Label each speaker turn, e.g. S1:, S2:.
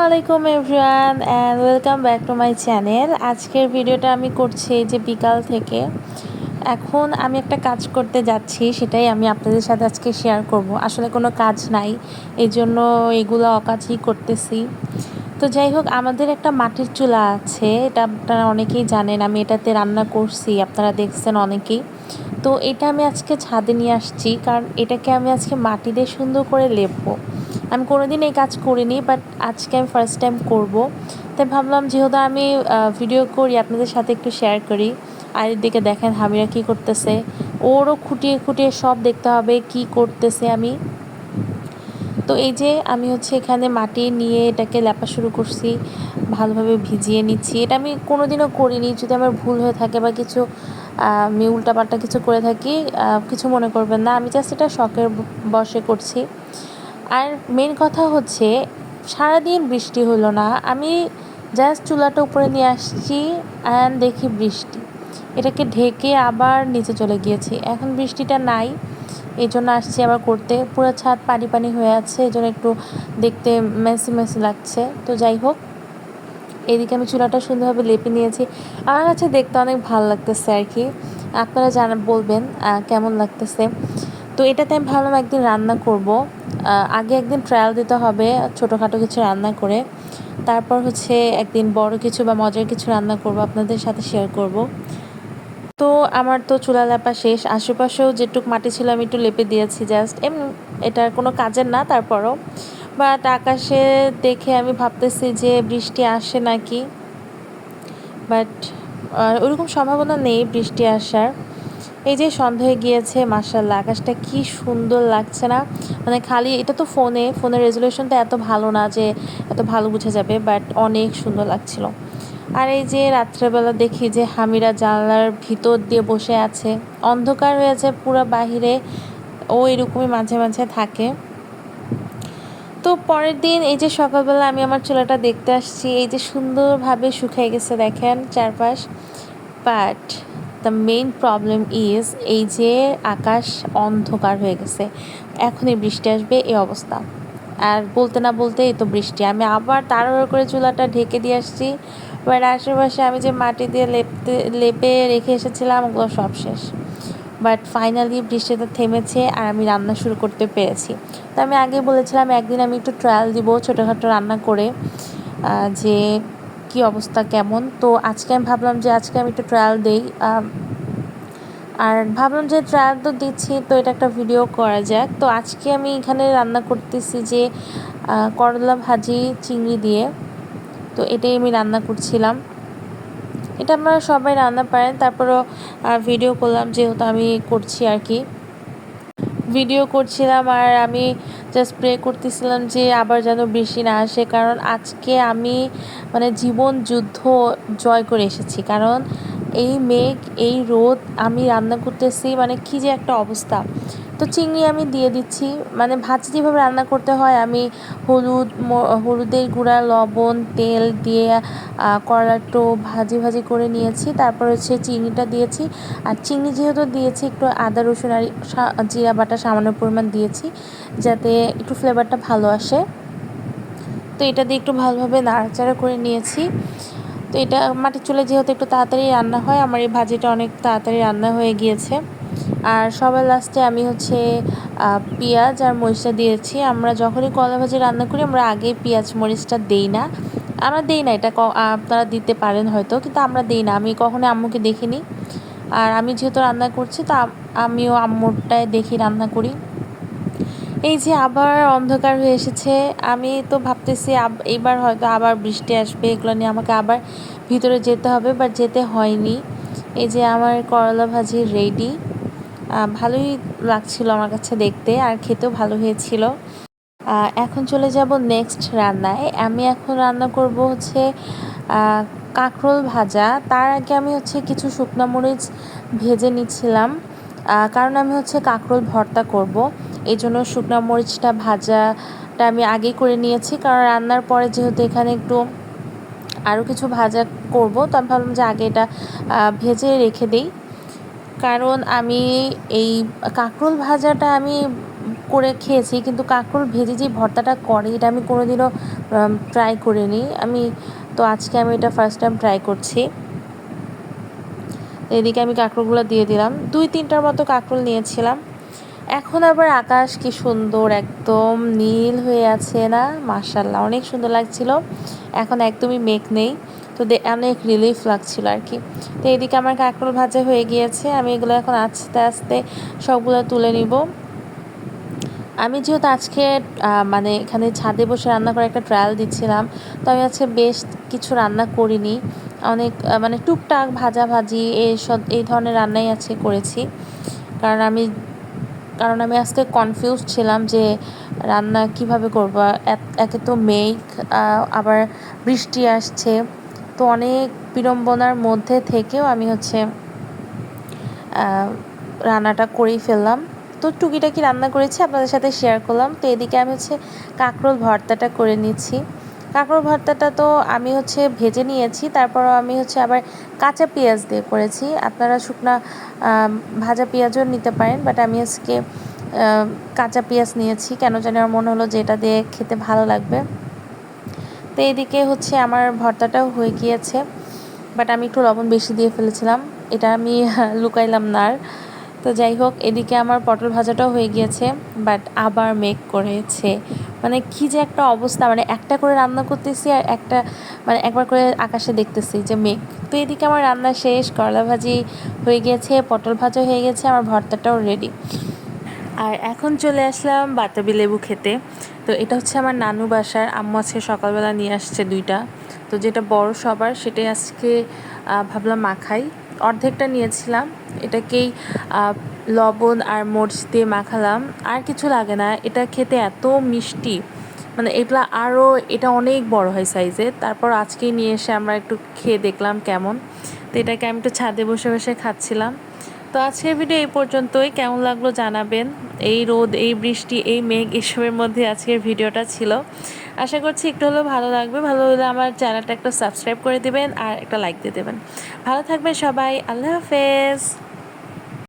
S1: আলাইকুম everyone and welcome back to my channel. আজকের ভিডিওটা আমি করছি এই যে বিকাল থেকে। এখন আমি একটা কাজ করতে যাচ্ছি, সেটাই আমি আপনাদের সাথে আজকে শেয়ার করব। আসলে কোনো কাজ নাই, এই জন্য এগুলো অকাজই করতেছি। তো যাই হোক, আমাদের একটা মাটির চুলা আছে, এটা আপনারা অনেকেই জানেন। আমি এটাতে রান্না করছি, আপনারা দেখছেন অনেকেই। তো এটা আমি আজকে ছাদে নিয়ে আসছি, কারণ এটাকে আমি আজকে মাটি দিয়ে সুন্দর করে লেপবো। আমি কোনোদিন এই কাজ করিনি, বাট আজকে আমি ফার্স্ট টাইম করব। তাই ভাবলাম যেহেতু আমি ভিডিও করি, আপনাদের সাথে একটু শেয়ার করি। আর এদিকে দেখেন হামিরা কী করতেছে, ওরও খুঁটিয়ে খুঁটিয়ে সব দেখতে হবে কি করতেছে আমি। তো এই যে আমি এখানে মাটি নিয়ে এটাকে লেপা শুরু করছি, ভালোভাবে ভিজিয়ে নিচ্ছি। এটা আমি কোনোদিনও করিনি, যদি আমার ভুল হয়ে থাকে বা কিছু আমি উল্টাপাল্টা কিছু করে থাকি, কিছু মনে করবেন না। আমি জাস্ট এটা শখের বশে করছি। আর মেন কথা হচ্ছে, সারাদিন বৃষ্টি হলো না, আমি জাস্ট চুলাটা উপরে নিয়ে আসছি অ্যান্ড দেখি বৃষ্টি। এটাকে ঢেকে আবার নিচে চলে গিয়েছি, এখন বৃষ্টিটা নাই, এই জন্য আসছি আবার করতে। পুরো ছাদ পানি পানি হয়ে আছে, এই জন্য একটু দেখতে মেসি মেসি লাগছে। তো যাই হোক, এদিকে আমি চুলাটা সুন্দরভাবে লেপে নিয়েছি। আমার কাছে দেখতে অনেক ভালো লাগতেছে আর কি। আপনারা বলবেন কেমন লাগতেছে। তো এটাতে আমি ভাবলাম একদিন রান্না করব। আগে একদিন ট্রায়াল দিতে হবে ছোটোখাটো কিছু রান্না করে, তারপর একদিন বড় কিছু বা মজার কিছু রান্না করব, আপনাদের সাথে শেয়ার করব। তো আমার তো চুলা লেপা শেষ, আশেপাশেও যেটুক মাটি ছিল আমি একটু লেপে দিয়েছি জাস্ট এমনি, এটার কোনো কাজের না তারপরও। বাট আকাশে দেখে আমি ভাবতেছি যে বৃষ্টি আসে নাকি, বাট ওরকম সম্ভাবনা নেই বৃষ্টি আসার। এই যে সন্ধ্যা হয়ে গিয়েছে, মাশাআল্লাহ আকাশটা কি সুন্দর লাগছে না? মানে খালি এটা তো ফোনের রেজুলেশনটা এত ভালো না যে এত ভালো বোঝা যাবে, বাট অনেক সুন্দর লাগছিল। আর এই যে রাত্রেবেলা দেখি যে হামিরা জানলার ভিতর দিয়ে বসে আছে, অন্ধকার হয়েছে পুরো বাহিরে, ও এরকমই মাঝে মাঝে থাকে। তো পরের দিন এই যে সকালবেলা আমি আমার চুলাটা দেখতে আসছি, এই যে সুন্দরভাবে শুকিয়ে গেছে দেখেন চারপাশ। But the main problem is, এই যে আকাশ অন্ধকার হয়ে গেছে, এখনই বৃষ্টি আসবে এই অবস্থা। আর বলতে না বলতে এই তো বৃষ্টি। আমি আবার তাড়াহুড়ো করে চুলাটা ঢেকে দিয়ে আসছি, বাট আশেপাশে আমি যে মাটি দিয়ে লেপে রেখে এসেছিলাম ওগুলো সব শেষ। বাট ফাইনালি বৃষ্টিটা থেমেছে আর আমি রান্না শুরু করতে পেরেছি। তো আমি আগে বলেছিলাম একদিন আমি একটু ট্রায়াল দিব ছোটোখাটো রান্না করে, যে কি অবস্থা কেমন। তো আজকে আমি ভাবলাম যে আজকে আমি একটু ট্রায়াল দিই, আর ভাবলাম যে ট্রায়াল তো দিচ্ছি, তো এটা একটা ভিডিও করা যাক। তো আজকে আমি এখানে রান্না করতেছি যে করলা ভাজি চিংড়ি দিয়ে। তো এটাই আমি রান্না করছিলাম। এটা আপনারা সবাই রান্না পারেন, তারপরও ভিডিও করলাম যেহেতু আমি করছি আর কি। ভিডিও করছিলাম আর আমি জাস্ট প্রে করতেছিলাম যে আবার যেন বৃষ্টি না আসে, কারণ আজকে আমি মানে জীবন যুদ্ধ জয় করে এসেছি। কারণ এই মেঘ, এই রোদ, আমি রান্না করতেছি, মানে কি যে একটা অবস্থা। তো চিংড়ি আমি দিয়ে দিচ্ছি, মানে ভাজি যেভাবে রান্না করতে হয়, আমি হলুদের গুঁড়া, লবণ, তেল দিয়ে করলা একটু ভাজি ভাজি করে নিয়েছি। তারপর চিংড়িটা দিয়েছি। আর চিংড়ি যেহেতু দিয়েছি, একটু আদা রসুন আর জিরা বাটা সামান্য পরিমাণ দিয়েছি, যাতে একটু ফ্লেভারটা ভালো আসে। তো এটা দিয়ে একটু ভালোভাবে নাড়াচাড়া করে নিয়েছি। তো এটা মাটির চুলায় যেহেতু একটু তাড়াতাড়ি রান্না হয়, আমার এই ভাজিটা অনেক তাড়াতাড়ি রান্না হয়ে গিয়েছে। আর সবার লাস্টে আমি পেঁয়াজ আর মরিচটা দিয়েছি। আমরা যখনই কলা ভাজি রান্না করি, আমরা আগে পেঁয়াজ মরিচটা দেই না, আমরা দেই না। এটা আপনারা দিতে পারেন হয়তো, কিন্তু আমরা দেই না। আমি কখনো আম্মুকে দেখিনি। আর আমি যেহেতু রান্না করছি, তা আমিও আম্মুরটায় দেখি রান্না করি। এই যে আবার অন্ধকার হয়ে এসেছে, আমি তো ভাবতেছি এইবার হয়তো আবার বৃষ্টি আসবে, এগুলো নিয়ে আমাকে আবার ভিতরে যেতে হবে, বাট যেতে হয়নি। এই যে আমার করলা ভাজি রেডি। ভালোই লাগছিল আমার কাছে দেখতে, আর খেতেও ভালো হয়েছিল। এখন চলে যাব নেক্সট রান্নায়। আমি এখন রান্না করব কাঁকরোল ভাজা। তার আগে আমি কিছু শুকনো মরিচ ভেজে নিচ্ছিলাম, কারণ আমি কাঁকরোল ভর্তা করব। এই জন্য শুকনো মরিচটা ভাজাটা আমি আগেই করে নিয়েছি, কারণ রান্নার পরে যেহেতু এখানে একটু আরও কিছু ভাজা করব, তো আমি ভাবলাম যে আগে এটা ভেজে রেখে দিই। কারণ আমি এই কাঁকরোল ভাজাটা আমি করে খেয়েছি, কিন্তু কাঁকরোল ভেজে যে ভর্তাটা করে এটা আমি কোনোদিনও ট্রাই করিনি। তো আজকে আমি এটা ফার্স্ট টাইম ট্রাই করছি। এদিকে আমি কাঁকরোলগুলো দিয়ে দিলাম, 2-3টার মতো কাঁকরোল নিয়েছিলাম। এখন আবার আকাশ কি সুন্দর, একদম নীল হয়ে আছে না, মাশাআল্লাহ অনেক সুন্দর লাগছিল। এখন একদমই মেঘ নেই, তো অনেক রিলিফ লাগছিল আর কি। তো এদিকে আমার কাঁকরোল ভাজা হয়ে গিয়েছে, আমি এগুলো এখন আস্তে আস্তে সবগুলো তুলে নিব। আমি যেহেতু আজকে মানে এখানে ছাদে বসে রান্না করে একটা ট্রায়াল দিচ্ছিলাম, তো আমি আজকে বেশ কিছু রান্না করিনি, অনেক মানে টুকটাক ভাজাভাজি এই ধরনের রান্নাই আজকে করেছি। কারণ আমি আজকে কনফিউজ ছিলাম যে রান্না কিভাবে করব। একে তো মেঘ, আবার বৃষ্টি আসছে, তো অনেক বিড়ম্বনার মধ্যে থেকেও আমি রান্নাটা করেই ফেললাম। তো টুকিটাকি রান্না করেছি, আপনাদের সাথে শেয়ার করলাম। তো এদিকে আমি কাঁকরোল ভর্তাটা করে নিচ্ছি। কাঁকরোল ভর্তাটা তো আমি ভেজে নিয়েছি, তারপর আমি আবার কাঁচা পেঁয়াজ দিয়ে করেছি। আপনারা শুকনা ভাজা পেঁয়াজও নিতে পারেন, বাট আমি আজকে কাঁচা পেঁয়াজ নিয়েছি, কেন জানি আমার মনে হলো যে এটা দিয়ে খেতে ভালো লাগবে। তো এদিকে আমার ভর্তাটাও হয়ে গিয়েছে, বাট আমি একটু লবণ বেশি দিয়ে ফেলেছিলাম, এটা আমি লুকাইলাম না আর। তো যাই হোক, এদিকে আমার পটল ভাজাটাও হয়ে গিয়েছে, বাট আবার মেঘ করেছে। মানে কি যে একটা অবস্থা, মানে একটা করে রান্না করতেছি আর একবার করে আকাশে দেখতেছি যে মেঘ। তো এদিকে আমার রান্না শেষ, করলা ভাজি হয়ে গিয়েছে, পটল ভাজা হয়ে গেছে, আমার ভর্তাটাও রেডি। আর এখন চলে আসলাম বাতাবি লেবু খেতে। তো এটা আমার নানু বাসার, আম্মু আজকে সকালবেলা নিয়ে আসছে 2টা। তো যেটা বড় সবার সেটাই আজকে ভাবলাম মাখাই। অর্ধেকটা নিয়েছিলাম, এটাকেই লবণ আর মরিচ দিয়ে মাখালাম, আর কিছু লাগে না। এটা খেতে এত মিষ্টি, মানে এটা অনেক বড় হয় সাইজে। তারপর আজকেই নিয়ে এসে আমরা একটু খেয়ে দেখলাম কেমন। তো এটাকে আমি একটু ছাদে বসে বসে খাচ্ছিলাম। তো আজকের ভিডিও এই পর্যন্তই, কেমন লাগলো জানাবেন। এই রোদ, এই বৃষ্টি, এই মেঘ, এসবের মধ্যে আজকের ভিডিওটা ছিল। আশা করছি একটু হলেও ভালো লাগবে। ভালো হলে আমার চ্যানেলটা একটা সাবস্ক্রাইব করে দেবেন আর একটা লাইক দিয়ে দেবেন। ভালো থাকবেন সবাই, আল্লাহ হাফেজ।